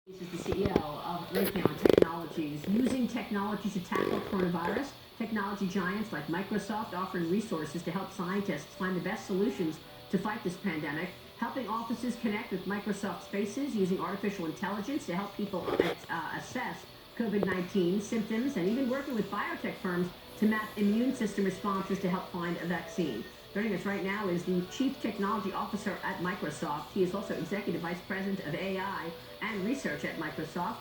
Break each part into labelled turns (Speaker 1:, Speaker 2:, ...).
Speaker 1: This is the CEO of Raytheon Technologies. Using technology to tackle coronavirus, technology giants like Microsoft offering resources to help scientists find the best solutions to fight this pandemic, helping offices connect with Microsoft Spaces using artificial intelligence to help people assess COVID-19 symptoms, and even working with biotech firms to map immune system responses to help find a vaccine. Joining us right now is the Chief Technology Officer at Microsoft. He is also Executive Vice President of AI and Research at Microsoft.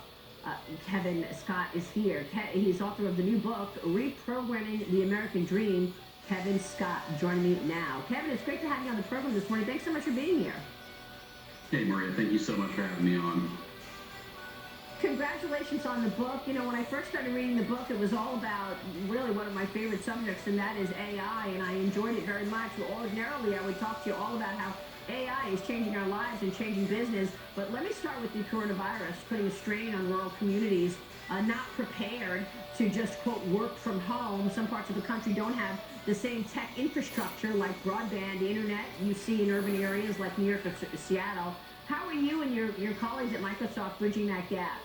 Speaker 1: Kevin Scott is here. He's author of the new book, Reprogramming the American Dream. Kevin Scott joining me now. Kevin, it's great to have you on the program this morning. Thanks so much for being here.
Speaker 2: Hey, Maria, thank you so much for having me on.
Speaker 1: Congratulations on the book. You know, when I first started reading the book, it was all about really one of my favorite subjects, and that is AI, and I enjoyed it very much. Ordinarily, I would talk to you all about how AI is changing our lives and changing business, but let me start with the coronavirus, putting a strain on rural communities, not prepared to just, quote, work from home. Some parts of the country don't have the same tech infrastructure like broadband, internet you see in urban areas like New York or Seattle. How are you and your colleagues at Microsoft bridging that gap?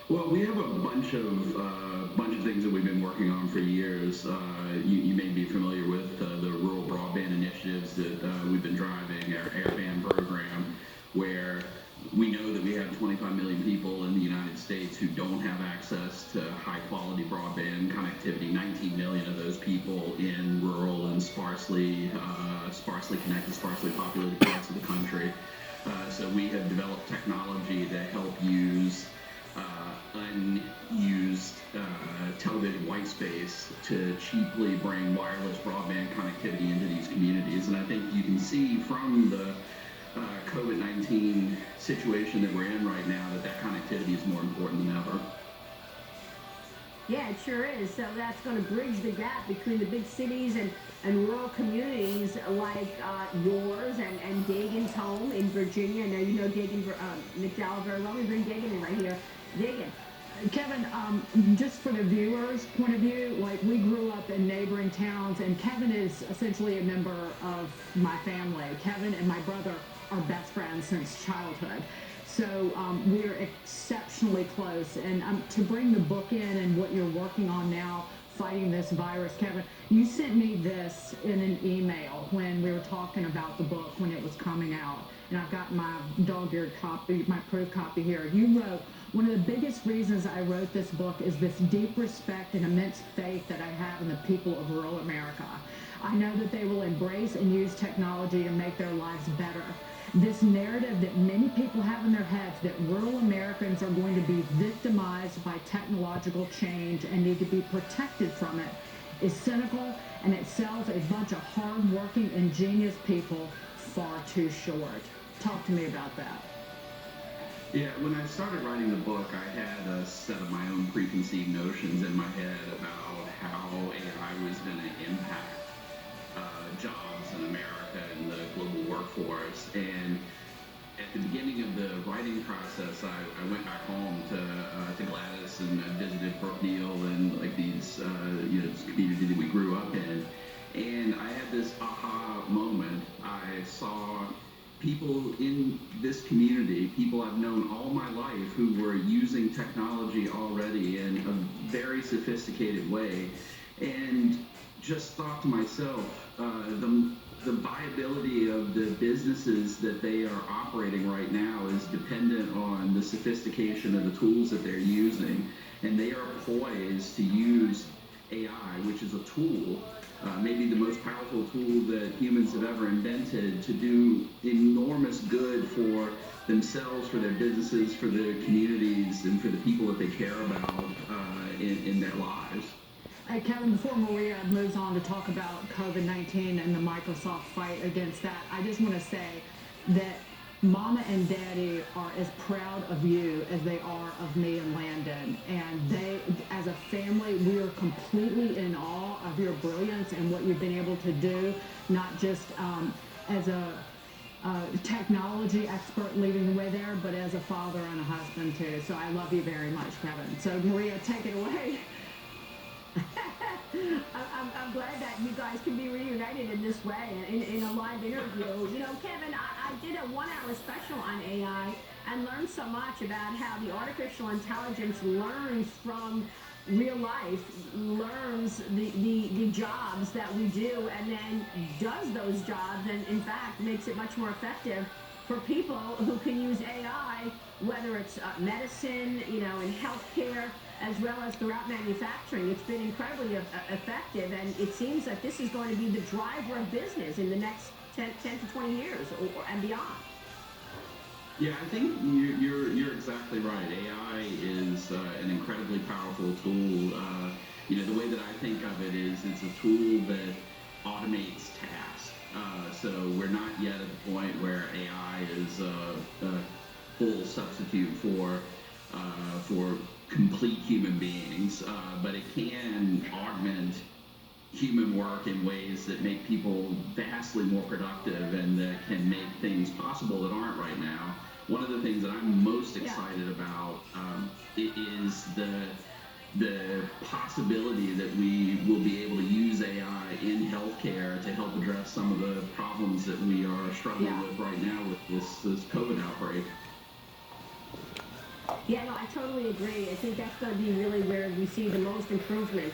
Speaker 2: Well, we have a bunch of things that we've been working on for years. You may be familiar with the rural broadband initiatives that we've been driving, our airband program, where we know that we have 25 million people in the United States who don't have access to high-quality broadband connectivity. 19 million of those people in rural and sparsely connected, sparsely populated parts of the country. So we have developed technology to help use unused television white space to cheaply bring wireless broadband connectivity into these communities. And I think you can see from the COVID-19 situation that we're in right now that connectivity is more important than ever.
Speaker 1: Yeah, it sure is. So that's going to bridge the gap between the big cities and rural communities like yours and Dagan's home in Virginia. I know you know Dagan McDowell very well. We bring Dagan in right here. Dagan.
Speaker 3: Kevin, just for the viewers' point of view, like we grew up in neighboring towns, and Kevin is essentially a member of my family. Kevin and my brother are best friends since childhood. So we're exceptionally close. And to bring the book in and what you're working on now, fighting this virus, Kevin, you sent me this in an email when we were talking about the book when it was coming out. And I've got my dog-eared copy, my proof copy here. You wrote, one of the biggest reasons I wrote this book is this deep respect and immense faith that I have in the people of rural America. I know that they will embrace and use technology to make their lives better. This narrative that many people have in their heads that rural Americans are going to be victimized by technological change and need to be protected from it is cynical, and it sells a bunch of hard-working, ingenious people far too short. Talk to me about that.
Speaker 2: Yeah, when I started writing the book, I had a set of my own preconceived notions in my head about how AI was going to impact jobs in America and the global workforce. And at the beginning of the writing process, I went back home to Gladys and I visited Brookneal and like these this community that we grew up in. And I had this aha moment. I saw people in this community, people I've known all my life who were using technology already in a very sophisticated way, and just thought to myself, the viability of the businesses that they are operating right now is dependent on the sophistication of the tools that they're using, and they are poised to use AI, which is a tool, maybe the most powerful tool that humans have ever invented, to do enormous good for themselves, for their businesses, for their communities, and for the people that they care about in their lives.
Speaker 3: Hey, Kevin, before Maria moves on to talk about COVID-19 and the Microsoft fight against that, I just want to say that Mama and Daddy are as proud of you as they are of me and Landon. And they, as a family, we are completely in awe of your brilliance and what you've been able to do, not just as a technology expert leading the way there, but as a father and a husband too. So I love you very much, Kevin. So Maria, take it away.
Speaker 1: I'm glad that you guys can be reunited in this way in a live interview. You know, Kevin, I did a 1-hour special on AI and learn so much about how the artificial intelligence learns from real life, learns the jobs that we do, and then does those jobs, and in fact makes it much more effective for people who can use AI, whether it's medicine, in healthcare, as well as throughout manufacturing. It's been incredibly effective, and it seems that this is going to be the driver of business in the next 10 to 20 years and beyond.
Speaker 2: Yeah, I think you're exactly right. AI is an incredibly powerful tool. The way that I think of it is it's a tool that automates tasks. So we're not yet at the point where AI is a full substitute for complete human beings, but it can augment human work in ways that make people vastly more productive and that can make things possible that aren't right now. One of the things that I'm most excited about is the possibility that we will be able to use AI in healthcare to help address some of the problems that we are struggling with right now with this COVID outbreak.
Speaker 1: Yeah, no, I totally agree. I think that's going to be really where we see the most improvement,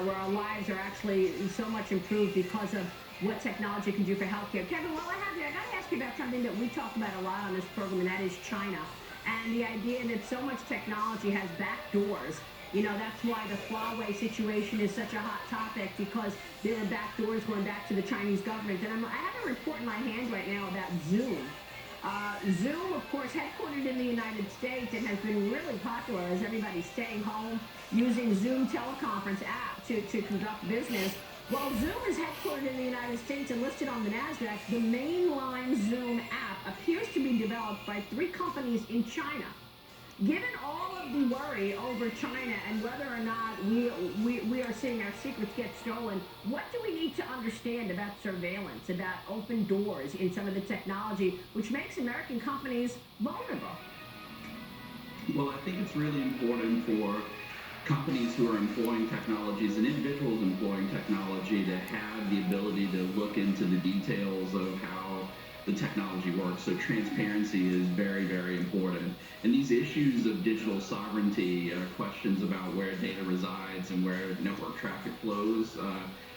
Speaker 1: where our lives are actually so much improved because of what technology can do for healthcare. Kevin, while I have you, I got to ask you about something that we talk about a lot on this program, and that is China. And the idea that so much technology has back doors. That's why the Huawei situation is such a hot topic, because there are back doors going back to the Chinese government. And I have a report in my hand right now about Zoom. Zoom, of course, headquartered in the United States and has been really popular as everybody's staying home using Zoom teleconference app to conduct business. While Zoom is headquartered in the United States and listed on the NASDAQ, the mainline Zoom app appears to be developed by 3 companies in China. Given all of the worry over China and whether or not we are seeing our secrets get stolen, what do we need to understand about surveillance, about open doors in some of the technology, which makes American companies vulnerable?
Speaker 2: Well, I think it's really important for companies who are employing technologies and individuals employing technology to have the ability to look into the details of how the technology works. So transparency is very, very important. And these issues of digital sovereignty, questions about where data resides and where network traffic flows,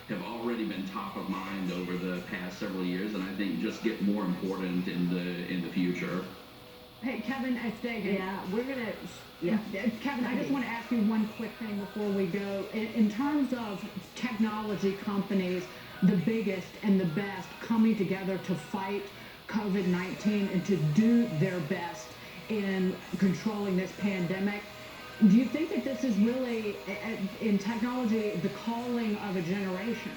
Speaker 2: have already been top of mind over the past several years, and I think just get more important in the future.
Speaker 3: Hey, Kevin, it's David.
Speaker 1: Yeah, we're going to... Yeah.
Speaker 3: Kevin, I just want to ask you one quick thing before we go. In terms of technology companies, the biggest and the best coming together to fight COVID-19 and to do their best in controlling this pandemic, do you think that this is really, in technology, the calling of a generation?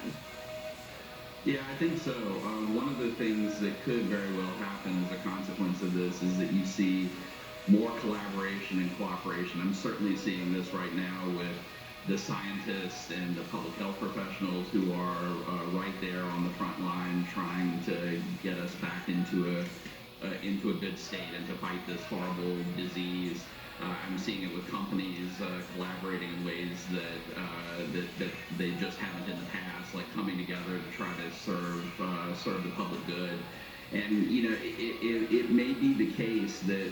Speaker 2: Yeah, I think so. One of the things that could very well happen as a consequence of this is that you see more collaboration and cooperation. I'm certainly seeing this right now with the scientists and the public health professionals who are right there on the front line trying to get us back into a good state and to fight this horrible disease. I'm seeing it with companies collaborating in ways that they just haven't in the past, like coming together to try to serve the public good. And it may be the case that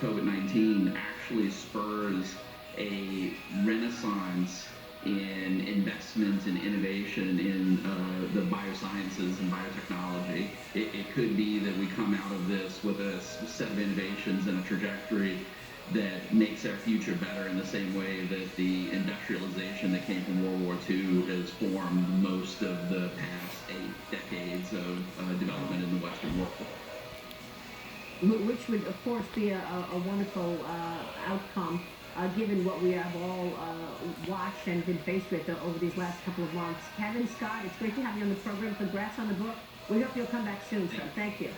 Speaker 2: COVID-19 actually spurs a renaissance in investment and innovation in the biosciences and biotechnology. It could be that we come out of this with a set of innovations and a trajectory that makes our future better in the same way that the industrialization that came from World War II has formed most of the past 8 decades of development in the Western world.
Speaker 1: Which would, of course, be a wonderful outcome, given what we have all watched and been faced with over these last couple of months. Kevin, Scott, it's great to have you on the program. Congrats on the book. We hope you'll come back soon, so thank you.